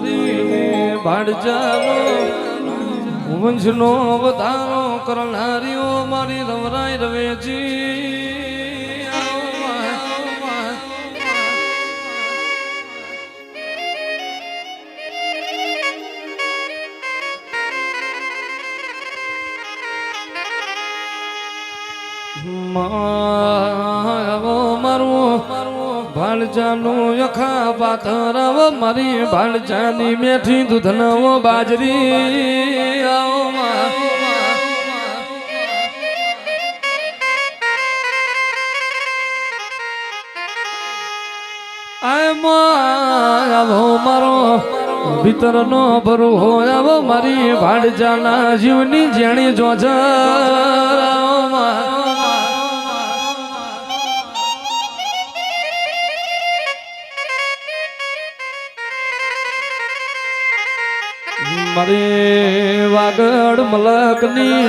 મારી ભાડજાનો વંશનો વધારો કરનારીઓ મારી રવરાય રવેજી મારું ભાણજાનું યખા પાથરાવ મારી ભાણજાની મેઠી દૂધનાવો બાજરી આવો મારો ભીતરનો ભરું હોય આવો મારી ભાણજાના જીવની જેણી જોજર મારી વાગડ મલકની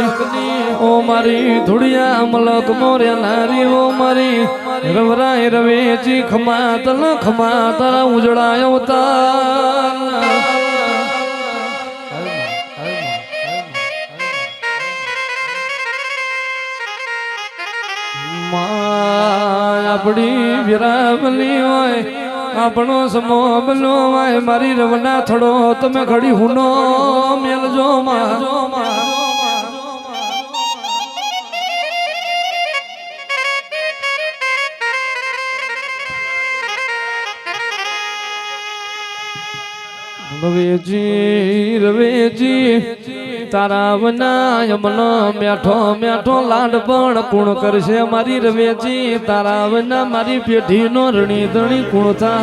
ઓ મારી ધુડિયા મલક મોર્યા નારી ઓ મારી રવરાય રવેજી ખમાતલ ઉજળાયો તા આપણી વિરામલી હોય આપણો સમો બલો વાય મારી રવના થડો તમે ઘડી હુનો મેલજો રવેજી તારા વના યમનો મેઠો મેઠો લાડ પણ કુણ કરશે મારી રવેજી તારા વના મારી પેઢીનો રણી ધણી કુણ થા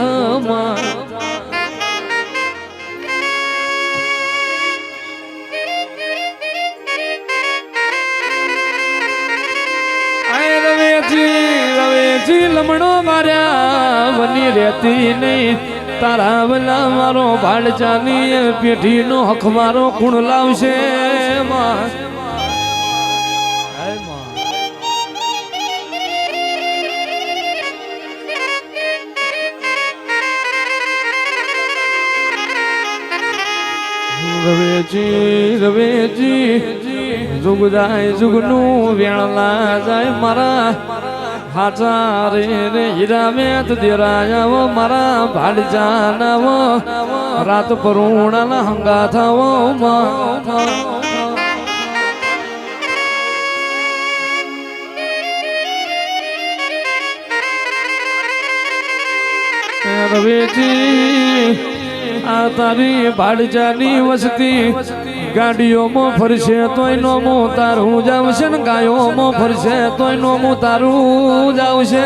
રવેજી લમણો માર્યા વની રહેતી નહીં તારા વલા મારો ભાડજાની પેઢીનો હક મારો કુણ લાવશે રવેજી જુગ જાય જુગનું વેણલા જાય મારા હાચા રે હીરા મેત દેરાયા મારા ભાડજાનાવો રાત પરુણાના હંગા થાવો રવેજી આ તારી ભાડજાની વસતી ગાડીઓમાં ફરશે તોય નોમો તારું જાવશે ને ગાયોમાં ફરશે તોય નોમો તારું જાવશે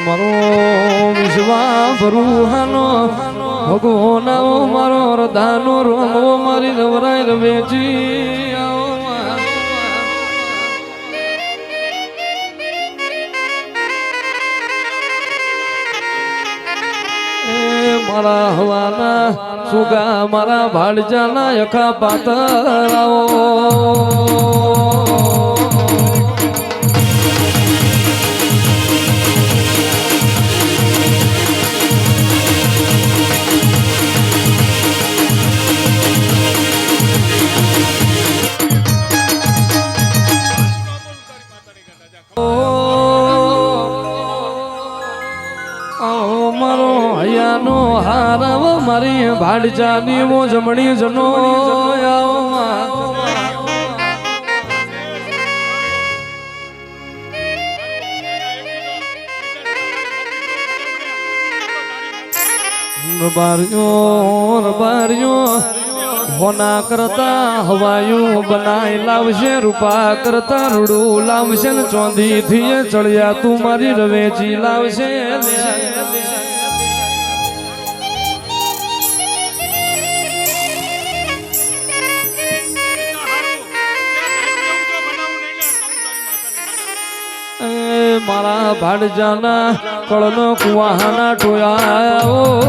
મારો વિશ્વા ભરુહાનો ભગવાન મારો રધાનો રોમો મારી રવરાય રવેજી મારા હવાના સુગા મારા ભાડજાના યખા પાતરાઓ હારવ મારી ભાડજાની મો જમણી જનો રબારીઓ હોના કરતા હવાયું બનાય લાવશે રૂપા કરતા રૂડું લાવશે ને ચોંધી થી ચડ્યા તું મારી રવેજી લાવશે મારા ભાડજાના કળનો કુવાહાના ટોયા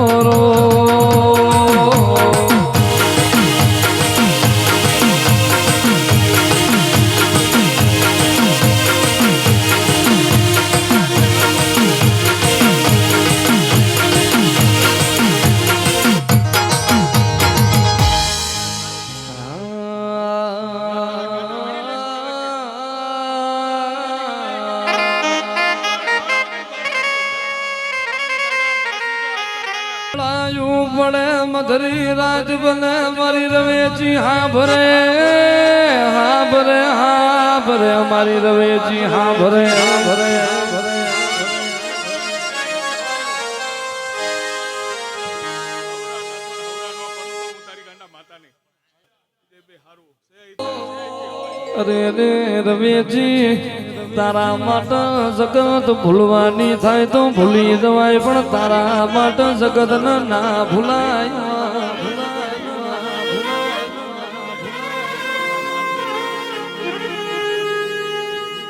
લાયું પડે મધરી રાજ બને મારી રવેજી હા ભરે મારી રવેજી હા ભરે અરે રે રવેજી તારા માટે જગત ભૂલવાની થાય તો ભૂલી જવાય પણ તારા માટે જગત ના ભૂલાય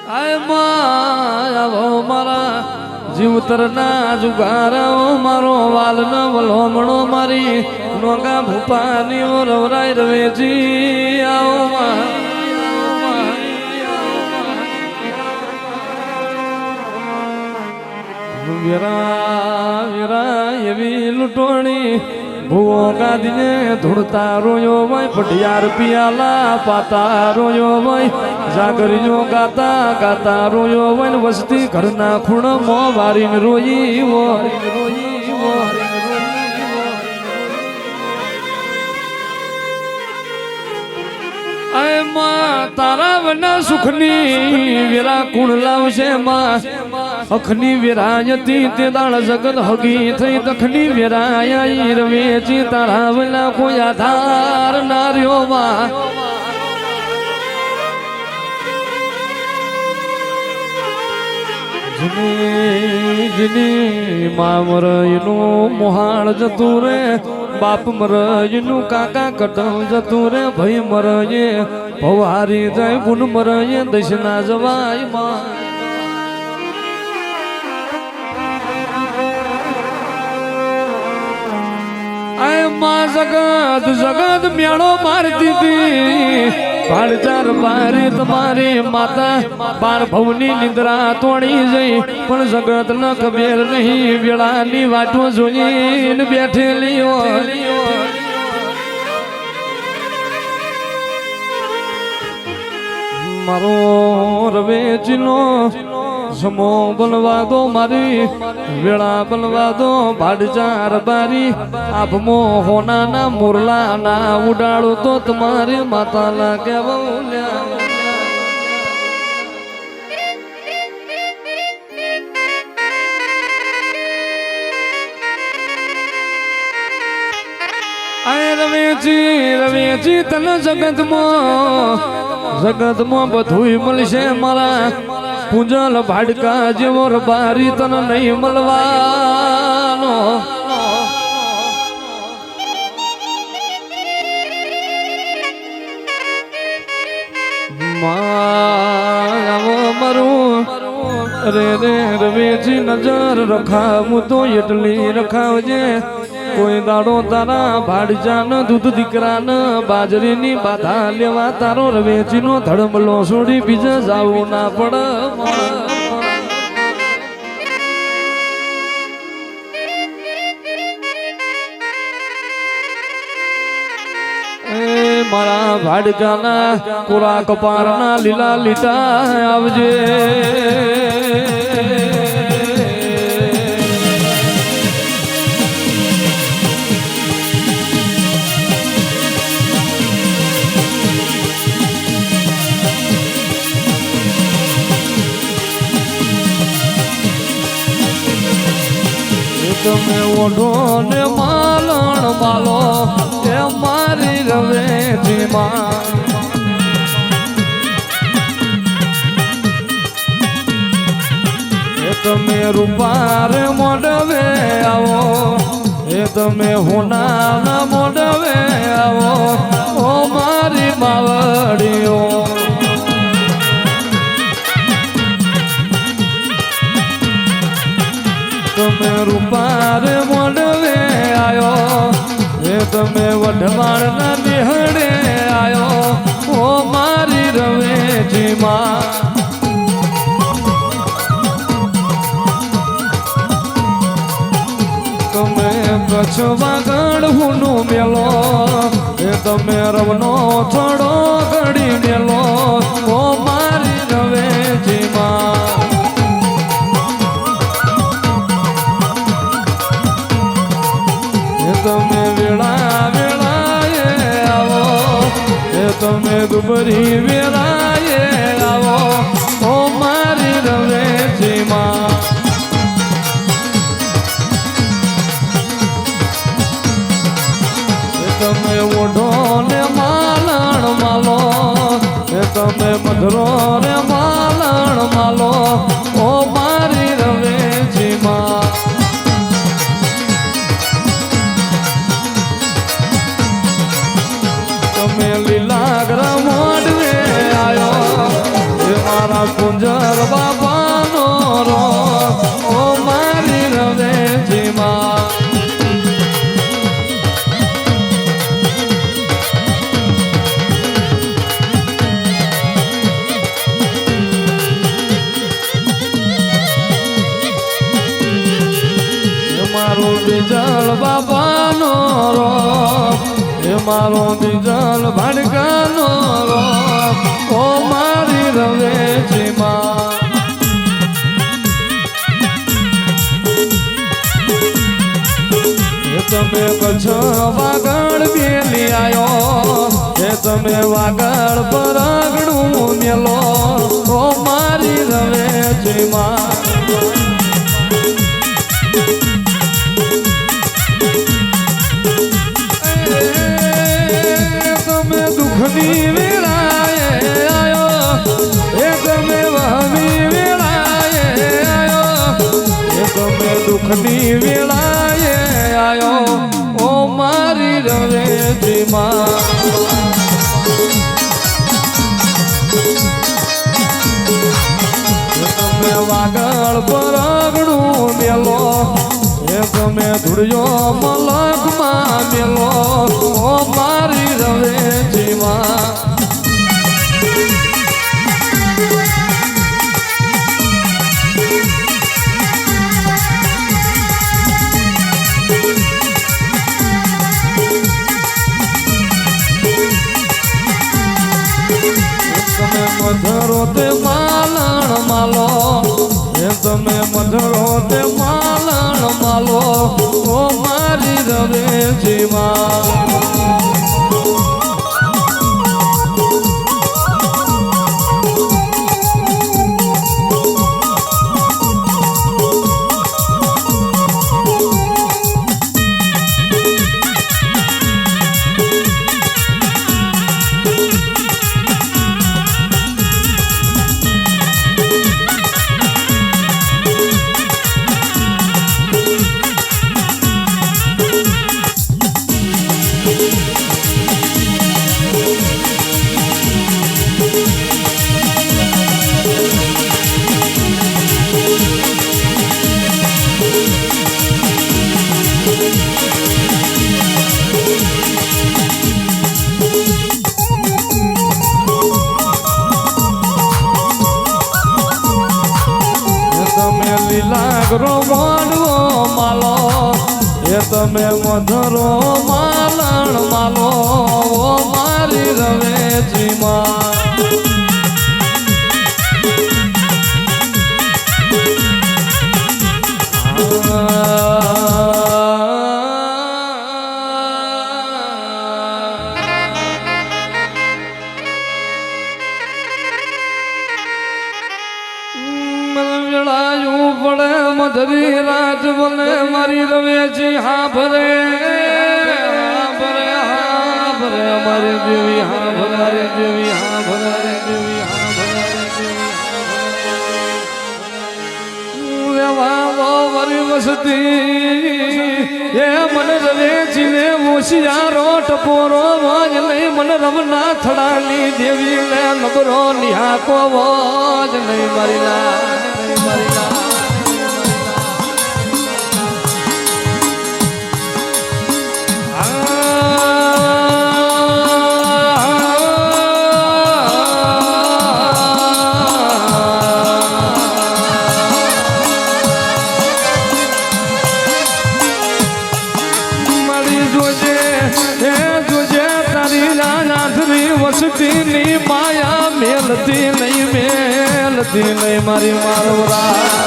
આય આવો મારા જીવતર ના જુગારાઓ મારો વાલ ન વલોમણો મારી નોગા ભૂપાની રવરાય રવેજી આવો વીરા એવી લૂંટોણી ભૂવો ગાદીને ધૂળતા રોયો હોય પઢિયાર પિયાલા પાતા રોયો હોય જાગરીઓ ગાતા ગાતા રોયો હોય ને વસતી ઘરના ખૂણમાં વારીને રોઈ તારા વના સુખની વીરા કુણ લાવશે માં અખની વિરાયતી તે દાળ જગત હગી થઈ દખની વિરાય રવેજી તારા વના કોઈ આધાર ના રહ્યો માં જની મા મરયનું મોહાળ જતું રે બાપ મરયનું કાકા કટમ જતું રે ભાઈ મરયે ભવારી જાય ગુણ મરયે દશના જવાય માં માં જગત જગત મેળો મારતી હતી ભાડચાર બારી તમારી માતા બાર ભવની નિદ્રા તોડી જઈ પણ જગત ન ખબર નહીં વેળાની વાટો જોઈને બેઠેલી મારો રવેચીનો સમો બનવા દો મારી વેળા બનવા દો ભાડચાર બારી આભમો હોનાના મુરલા ના ઉડાડો તો તમારી માતાના કેવલ્યા રવેજી તને જગતમાં બધું મળશે મારા પૂજલ ભાડકા જેવો બારી તને નહીં મળવાનો મારું રે રવેજી નજર રખાવું તો એટલી રખાવજે કોઈ દાડો તારા ભાડજાન દૂધ દીકરાન બાજરીની બાધા લેવા તારો રવેચીનો ધડમલો છોડી બીજે જાવું ના પડે મારા ભાડજાના કોરા કપારના લીલા લીટા આવજે તમે ઓઢો ને માલણ માલો એ મારી રવેજી માં એ તમે રૂપાર મોડવે આવો એ તમે હોના મોડવે આવો ઓ મારી માવડીઓ તમે રૂપાર મોડવે આયો એ તમે વઢવાણ ના નિહળે આયો ઓ મારી રવેજી માં તમે કચ્છ વાગડ હુનું મેલો એ તમે રવનો થોડો ઘડી મેલો ઓ મારી રવેજી માં તમે વેળા વેળાએ આવો તમે દુબરી વેળાએ આવો ઓ મારી રવેચીમાં તમે ઓઢો ને માલણ માલો તમે મધરો રે માલણ માલો ઓ મારી રવેચીમાં તમે લીલાગ્ર મોડવે આયો એ મારા કુંજર બાપાનો રો ઓ મારી રવેચીમાં મારો બીજલ બાપાનો રો એ મારો બીજલ ભડકાનો રો ઓ મારી રવેચીમાં તમે કચ્છ વાગડ બેલી આયો એ તમે વાગડ પરગણું મેલો ઓ મારી રવેચીમાં દુઃખની વેળાએ આયો એ તમે વહમી વેળાએ આયો એ તમે દુઃખની વેળાએ આયો ઓ મારી રવેચીમાં તમે વાગળ પરગણું મેલો એ તમે ધૂળિયો મલકમાં મેલો ઓ મારી રવેચીમાં તમે મધરો તે માલણ માલો એ તમે મધરો તે માલણ માલો ઓ મારી રવેચીમાં લીલાગ્રો મોડવો માલો એ તમે મધરો માલણ માલો ઓ મારી રવેચીમાં પડે મધરી રાત બને મારી રવેચી હા ભરે અમારી દેવી હા ભરે દેવી હા ભરે દેવી હા ભરે વરી વસતી એ મન રવેચી ને હોશિયારો ટપોરો મોજ નહીં મન રમના થડાની દેવી ને નબરો નિહાકો મોજ નહીં મારી ના વસતીની માયા મેલતી નહીં મારી મારવરા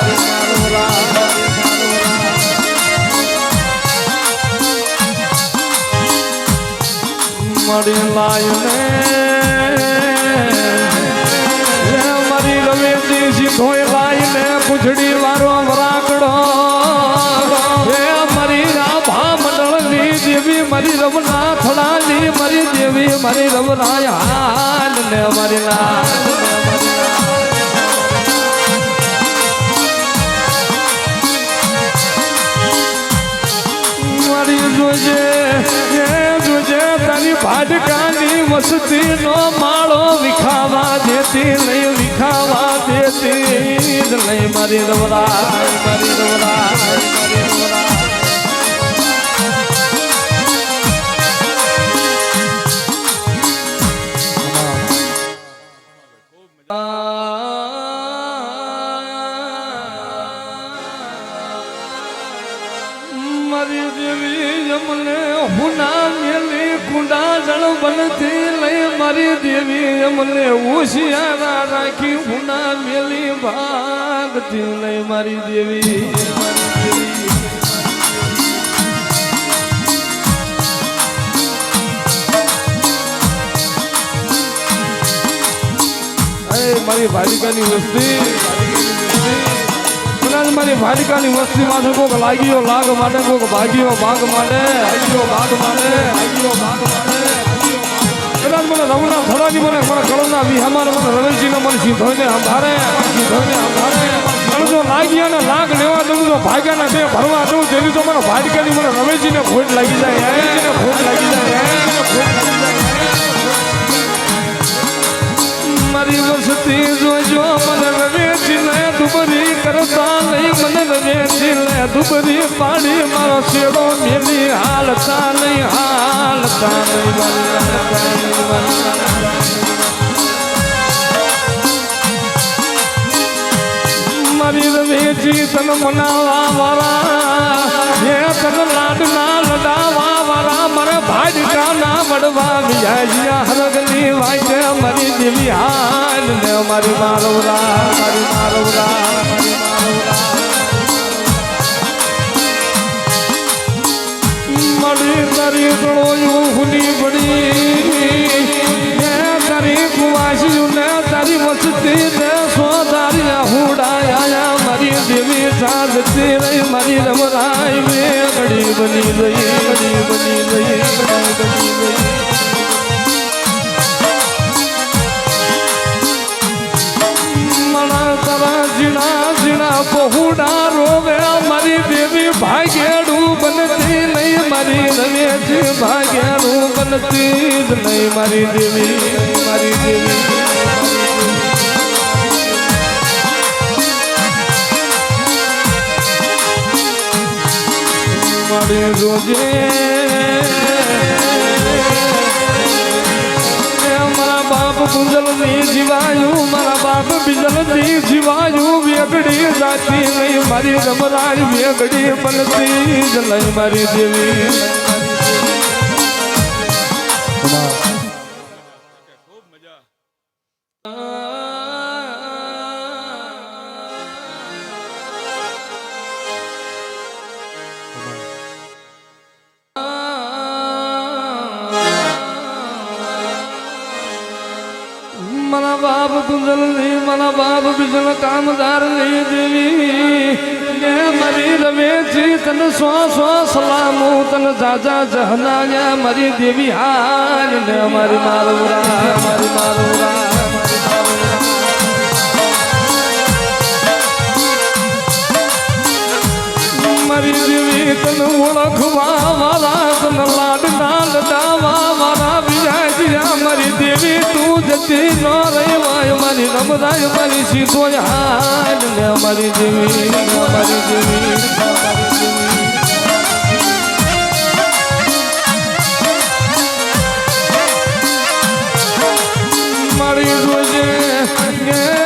મારી લાયને મારી રવેજી સીધોય લાયને પૂછડી વારો વરાકડો મારી રાભા મંડળની દેવી મારી રમના થડાની મારી દેવી મારી રમરાય હાલ ને મારી લાલ જોજે તારી ભાડકાની મસ્તી નો માળો વિખાવા દેતી નહીં વિખાવા દેતી નહીં મારી રવરા મારી રવરા મારી દેવી અમને હુના મેલી કુંડા જળ બનતી લઈ મારી દેવી અમને હોશિયારા રાખી હુના મેલી ભાગતી લઈ મારી દેવી મારી ભાલિકાની વસ્તી મારી ભાલિકાની વસ્તી માટે કોક લાગ્યો લાગ માટે કોક ભાગ્યો ભાગ માટે ભાગ માટે કદાચ મને રમના થોડાની મને કળના વિહામાર મને રવેશજીને મને સીધોઈને સંભાળે કળજો લાગ્યા ને લાગ લેવા દઉં તો ભાગ્યાના બે ભરવા દઉં તેની તો મને ભાલિકાની મને રવેશજીને ખોટ લાગી જાય મારી વસ્તી જોજો મને રવેશજીને દુબરી કરતા નહીં મને રવેશજીને દુબરી પાડી મારો શેડો મેલી હાલતા નહીં મારી રવેશજી તન મનાવા વાળા હે તન લાડના લડાવા વાળા મારે ભાડકાના વડવા વિજાયા હરગની વાઈટે મારી દેવી હાલ ને મારી મારવરા મારી તારી ગળોયું હુની બડી હે તારી કુવાસીયું ને તારી મસ્તી ને સોદારી હુડાયા મારી દેવી સાજતી રહી મારી રમરાય મેઘડી બની રહી મણા તારા જીણા પહોડા રોવે મારી દેવી ભાગ્યાડું બનતી નહીં મારી રવેશજી ભાગ્યાડું બનતી જ નહીં મારી દેવી મારી રોજે મારા બાપ ગુંજલની જીવાયું મારા બાપ બીજલની જીવાયું વેગડી જાતી નહીં મારી રમરાજ વેગડી બનતી જ નહીં મારી દેવી મારા બાપ ગુંજલની મારા બાપ બીજલ કામદારની દેવી ને મારી રવેશજી તન સો સલામો તન જાજા જહનાયા મારી દેવી હાલ ને મારી મારવરા મારી દેવી તન ઓળખવા વાળા તન લાડના લડાવા વાળા વિજાયા મારી દેવી તું જતી ન રહેવાય મારી રમરાય મારી સીધો હાલ ને મારી દેવી મારી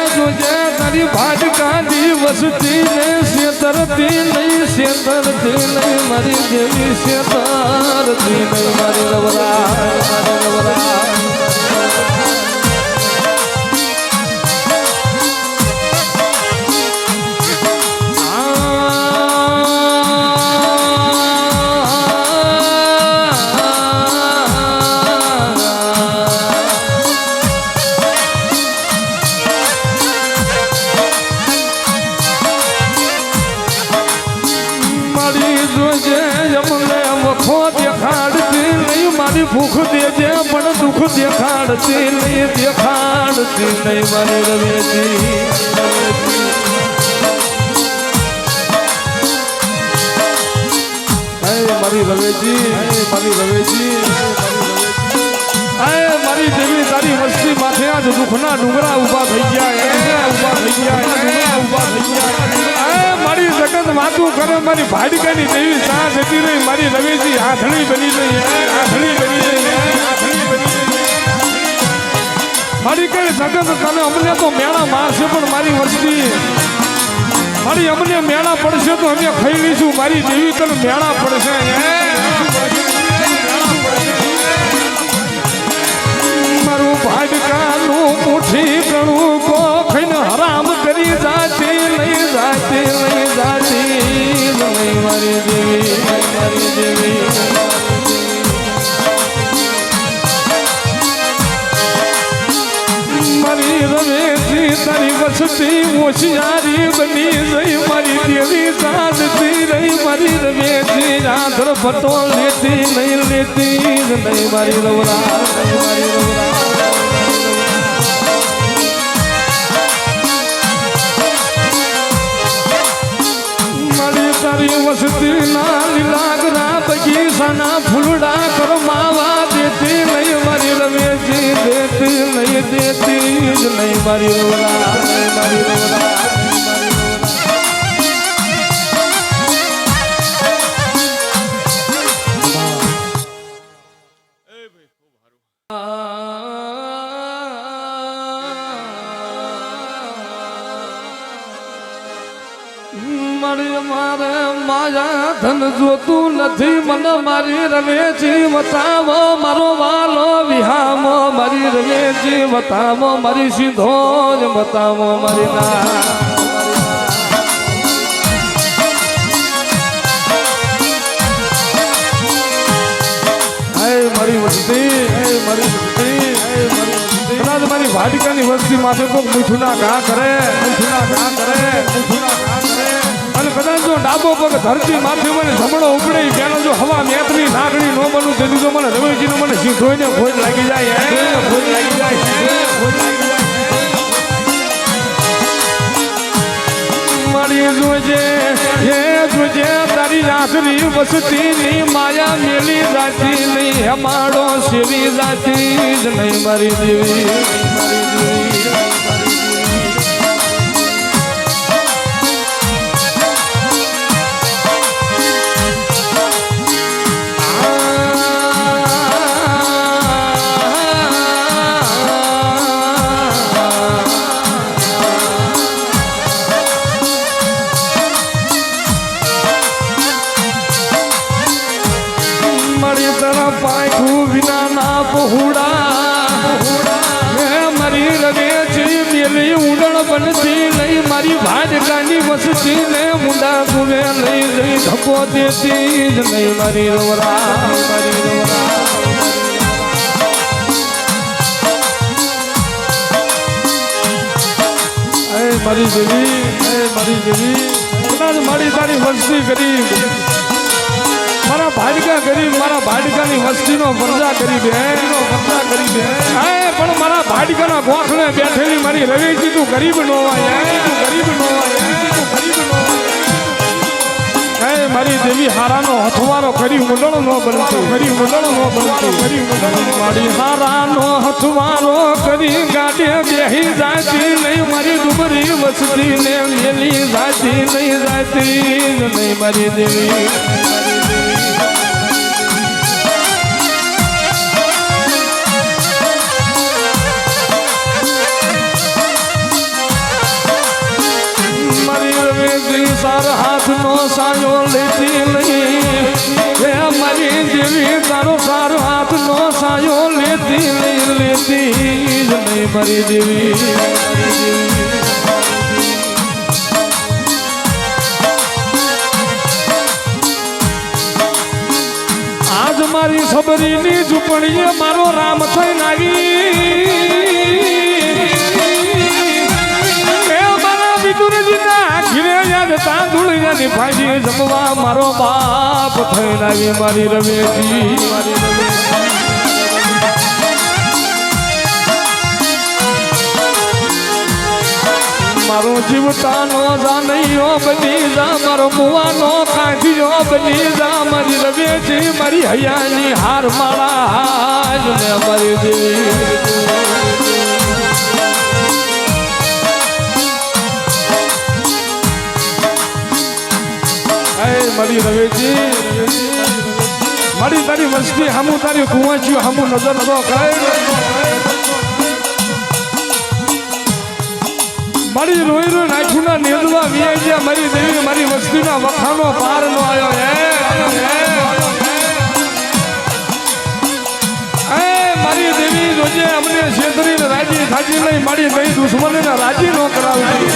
જોજે તારી ભાડકાની વસતી ને શેતરતી નહીં મારી દેવી શેતરતી નહીં મારી રવરા જોજે અમને વખો દેખાડતી નહીં મારી ભૂખ દેજે પણ દુઃખ દેખાડતી નહીં દેખાડતી નહીં મારી રવેજી મારી રવેજી મારી દેવી તારી વસ્તી માથે આજ દુઃખના ડુંગરા ઉભા થઈ ગયા મારી જગત વાતું કરે મારી ભાડકાની દેવી સા જતી રહી મારી રવેજી આથણી બની રહી મારી કઈ જગત તને અમને તો મેળા મારશે પણ મારી વસ્તી મારી અમને મેળા પડશે તો અમે ખાઈ લઈશું મારી દેવી તને મેળા પડશે મારું ભાડકાનું મુઠ્ઠી ગણું કોખઈને હરામ કરી જાતી નહીં મારી દેવી મારી રવેજી તારી વસતી હોશિયારી બની રહી મારી દેવી સાધતી રહી મારી રવેજી આંધર ફટો લેતી નહીં મારી રવરા તારી વસતી ના લીલાગરા બગીચાના ફૂલડા કરમાવા દેતી નહીં મારી રવેજી દેતી નહીં મારી રવરા મારે માયા ધન જોતું નથી મને મારી રવેજી બતાવો મારો વાલો વિહામો મારી રવેજી બતાવો મારી સીધો જ બતાવો મારી ના મારી વસ્તી કદાચ મારી ભાટિકાની વસ્તી માથે કોક મીઠુના ઘા કરે અને કદાચ જો ડાબો પગ ધરતી માથે મને જમણો ઉપડે પેલો જો હવા મેતની નાગણી નો બનું તે દીધો મને રવેજીનો મને સીધોઈને ખોજ લાગી જાય મારી જોજે તારી આખરી વસતીની માયા મેલી જાતી નહીં હમાડો સેવી જાતી જ નહીં મારી દેવી પાખું વિના ના પહોળા મારી રવેજી મેલી ઉડણ બનતી નહીં મારી ભાડકાની વસતી ને મુંડા ગુવે નહીં જઈ ધક્કો દેતી જ નહીં મારી રવરા મારી દેવી કદાચ મારી તારી વસ્તી કરી મારા ભાડકા ગરીબ મારા ભાડકાની વસ્તીનો પરજા કરી દે પણ મારા ભાડકાના ગોખલે બેઠેલી મારી રવેજી તું ગરીબ નો મારી દેવી હારાનો હથવારો કરી મુંડળ નો બનતી મારી હારાનો હથવારો કરી ગાડે બેહી જાતી નહીં મારી ડુબરી વસતી ને મેલી જાતી નહીં મારી દેવી સાર હાથનો સાયો લેતી નહીં મારી દેવી તારો સારો હાથનો સાયો લેતી નહીં મારી દેવી આજ મારી સબરીની ઝૂંપડીએ મારો રામ થઈ નાગી વિદુરજીના ઘીરે યાદ તાંદુળિયાની ભાજી જમવા મારો બાપ થઈને આવી મારી રવેજી મારો જીવતાનો જાનૈયો બની જા મારો મુવાનો કાઢ્યો બની જા મારી રવેજી મારી હૈયાની હાર માળા હાજ ને મારી દેવી મારી રવેજી મારી તારી વસ્તી હમું તારી કુવાચ્યું હમું નજર નતો કરાય મારી રોઈ રોઈ નાખ્યું ના નેદવા વિયા ગયા મારી દેવી મારી વસ્તીના વખાનો પાર નો આવ્યો મારી દેવી રોજે અમને છેતરીને રાજી થાજી નહીં મારી ગઈ દુશ્મને રાજી નો કરાવી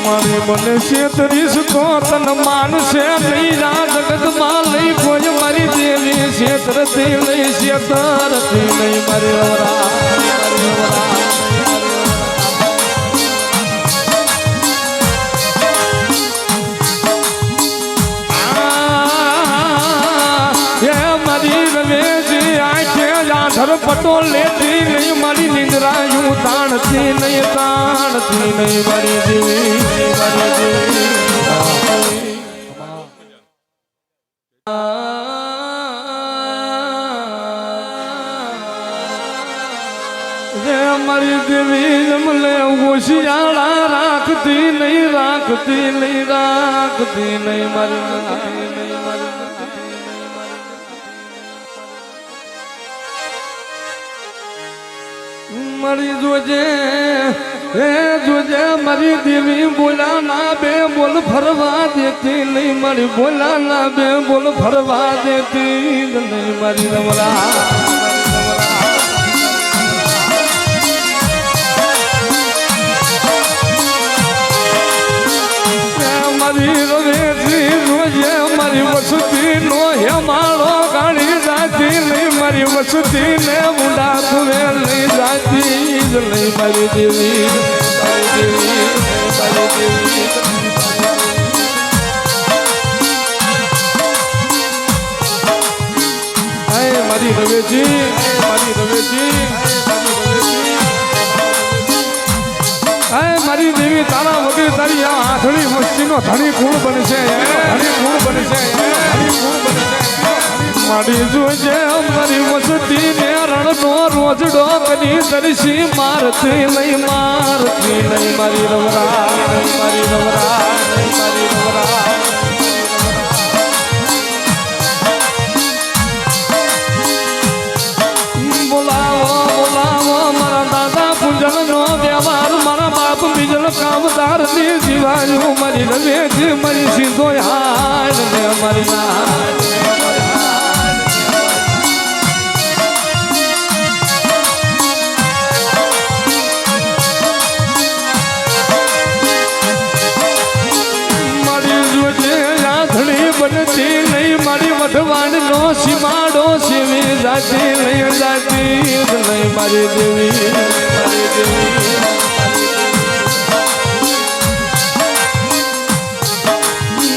મારી મને છેતરીશ તો તન માનશે નહીં રા જગતમાં લઈ કોઈ મારી દેવી છેતરતી લઈ છેતરતી નહીં મારી પટો લેતી નહીં મારી નિંદ્રાયું તાણતી નહીં મારી દેવી મારી દેવી મારી દેવી જમલે હોશિયાળા રાખતી નહીં મારી મારી જોજે મારી દેવી બોલા ના બે બોલ ફરવા દેતી નહીં મારી બોલા ના બે બોલ ફરવા દેતી નહીં મારી રમરા મારી રવેજી રોજે મારી વસતી નો હેમાળો ગાડી જાતી નહીં મારી વસતી ને મુંડા તુવે લઈ જાતી નહીં મારી દેવી મારી રવેજી મારી દેવી તારા વગર તારી આ આંખડી મસ્તીનો ધણી કુણ બનશે મારી જોજે મારી વસતી ને રણનો રોજડો બની દર્શી મારતી નહીં મારી રવરા બોલાવો મારા દાદા પૂજનનો વ્યવહાર મારા બાપ બીજલ કામદાર ની જીવાયું મારી રવેજી મારી સીધો હાર ને મારી બનતી નહીં મારી વઢવાણ નો સીમાડો સીવી જાતી નહીં મારી દેવી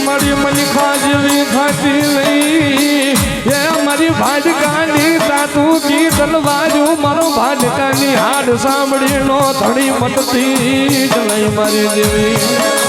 મારી મલિખા જેવી ખાતી નહીં એ મારી ભાડકાની તાતું કી તલવાજો મારો ભાડકાની હાડ સાંભળી નો ધણી મટતી નહીં મારી દેવી